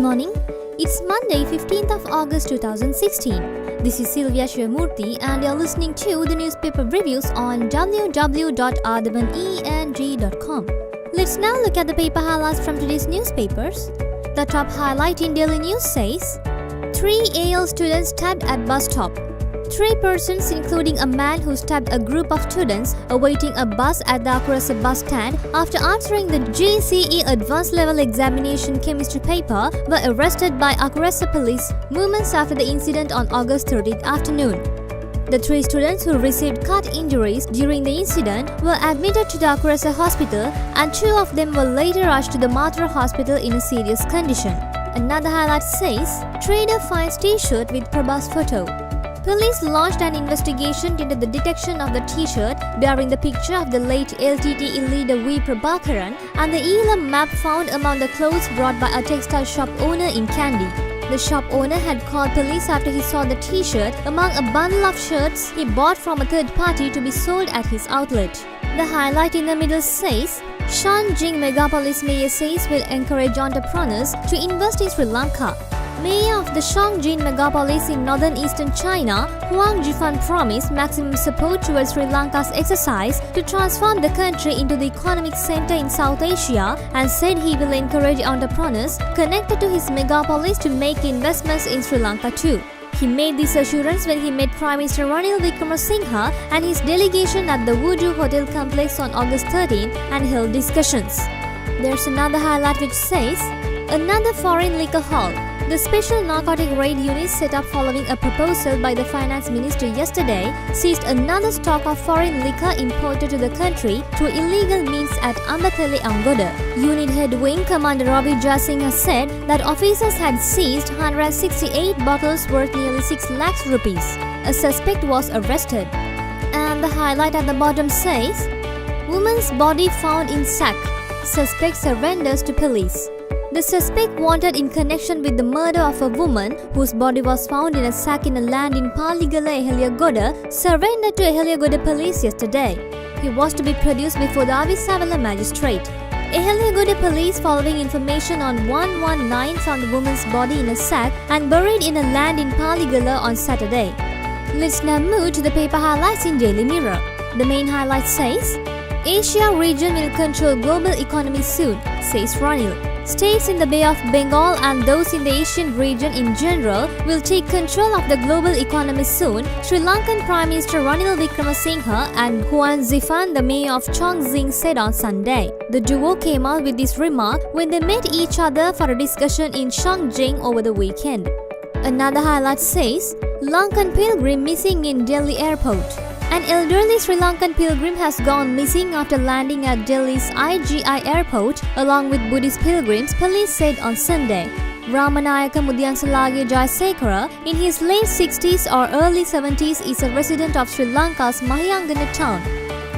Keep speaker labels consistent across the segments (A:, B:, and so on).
A: morning. It's Monday, 15th of August 2016. This is Sylvia Shivamurthy and you're listening to the newspaper reviews on www.ardhavaneng.com. Let's now look at the paper highlights from today's newspapers. The top highlight in Daily News says, 3 AL students stabbed at bus stop. 3 persons, including a man who stabbed a group of students awaiting a bus at the Akurasa bus stand after answering the GCE Advanced Level Examination chemistry paper, were arrested by Akurasa police moments after the incident on August 30th afternoon. The 3 students who received cut injuries during the incident were admitted to the Akurasa hospital and 2 of them were later rushed to the Mathura hospital in a serious condition. Another highlight says, trader finds t-shirt with Prabhas photo. Police launched an investigation into the detection of the t-shirt bearing the picture of the late LTTE leader V. Prabhakaran and the Elam map found among the clothes brought by a textile shop owner in Kandy. The shop owner had called police after he saw the t-shirt among a bundle of shirts he bought from a third party to be sold at his outlet. The highlight in the middle says, Shangjing Megapolis Mayor says will encourage entrepreneurs to invest in Sri Lanka. Mayor of the Shangjin megapolis in northern eastern China, Huang Jifan promised maximum support towards Sri Lanka's exercise to transform the country into the economic center in South Asia and said he will encourage entrepreneurs connected to his megapolis to make investments in Sri Lanka too. He made this assurance when he met Prime Minister Ranil Wickremesinghe and his delegation at the Voodoo Hotel complex on August 13th and held discussions. There's another highlight which says, another foreign liquor haul. The Special Narcotic Raid Unit set up following a proposal by the Finance Minister yesterday seized another stock of foreign liquor imported to the country through illegal means at Ambatale Angoda. Unit Head Wing Commander Ravi Jasinghe said that officers had seized 168 bottles worth nearly 6 lakhs rupees. A suspect was arrested. And the highlight at the bottom says, woman's body found in sack. Suspect surrenders to police. The suspect wanted in connection with the murder of a woman whose body was found in a sack in a land in Paligala, Eheliyagoda, surrendered to Eheliyagoda police yesterday. He was to be produced before the Avisavala magistrate. Eheliyagoda police, following information on 119, found the woman's body in a sack and buried in a land in Paligala on Saturday. Let's now move to the paper highlights in Daily Mirror. The main highlight says, Asia region will control global economy soon, says Ranil. States in the Bay of Bengal and those in the Asian region in general will take control of the global economy soon, Sri Lankan Prime Minister Ranil Wickremesinghe and Huang Jifan, the mayor of Chongqing, said on Sunday. The duo came out with this remark when they met each other for a discussion in Shangjing over the weekend. Another highlight says, Lankan pilgrim missing in Delhi airport. An elderly Sri Lankan pilgrim has gone missing after landing at Delhi's IGI airport along with Buddhist pilgrims, police said on Sunday. Ramanayaka Mudyansalage Jayasekara, in his late 60s or early 70s, is a resident of Sri Lanka's Mahayangana town.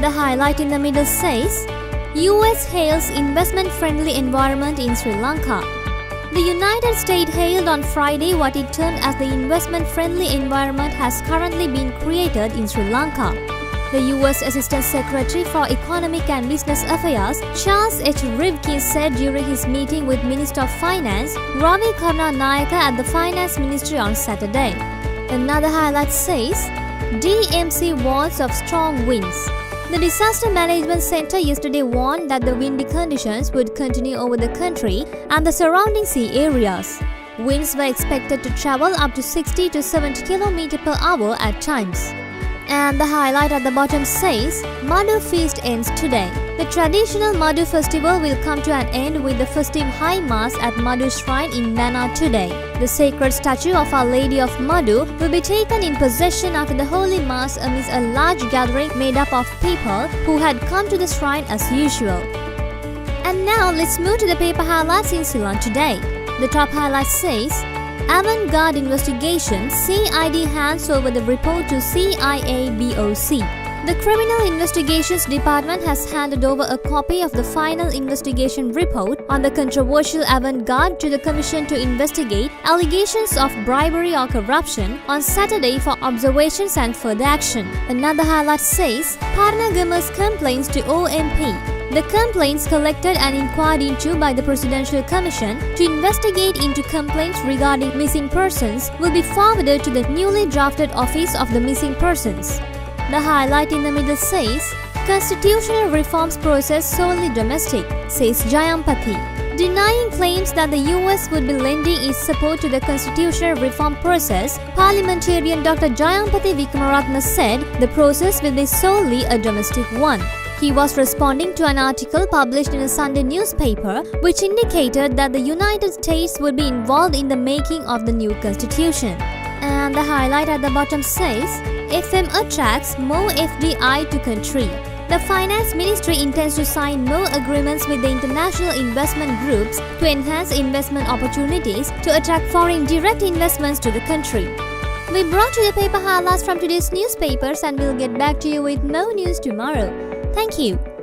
A: The highlight in the middle says, US hails investment-friendly environment in Sri Lanka. The United States hailed on Friday what it termed as the investment-friendly environment has currently been created in Sri Lanka. The U.S. Assistant Secretary for Economic and Business Affairs, Charles H. Rivkin, said during his meeting with Minister of Finance, Ravi Karunanayake, at the Finance Ministry on Saturday. Another highlight says, DMC warns of strong winds. The Disaster Management Center yesterday warned that the windy conditions would continue over the country and the surrounding sea areas. Winds were expected to travel up to 60 to 70 km per hour at times. And the highlight at the bottom says, Madhu Feast ends today. The traditional Madhu festival will come to an end with the festive high mass at Madhu Shrine in Nana today. The sacred statue of Our Lady of Madhu will be taken in possession after the Holy Mass amidst a large gathering made up of people who had come to the shrine as usual. And now let's move to the paper highlights in Ceylon today. The top highlight says, Avant-Garde investigation, CID hands over the report to CIA-BOC. The Criminal Investigations Department has handed over a copy of the final investigation report on the controversial Avant-Garde to the Commission to investigate allegations of bribery or corruption on Saturday for observations and further action. Another highlight says, Parnagama's complaints to OMP. The complaints collected and inquired into by the Presidential Commission to investigate into complaints regarding missing persons will be forwarded to the newly drafted Office of the Missing Persons. The highlight in the middle says, "Constitutional reforms process solely domestic," says Jayampathy. Denying claims that the US would be lending its support to the constitutional reform process, parliamentarian Dr. Jayampathy Wickramaratne said the process will be solely a domestic one. He was responding to an article published in a Sunday newspaper which indicated that the United States would be involved in the making of the new constitution. And the highlight at the bottom says, "FM attracts more FDI to country." The Finance Ministry intends to sign more agreements with the international investment groups to enhance investment opportunities to attract foreign direct investments to the country. We brought you the paper highlights from today's newspapers and we'll get back to you with more news tomorrow. Thank you.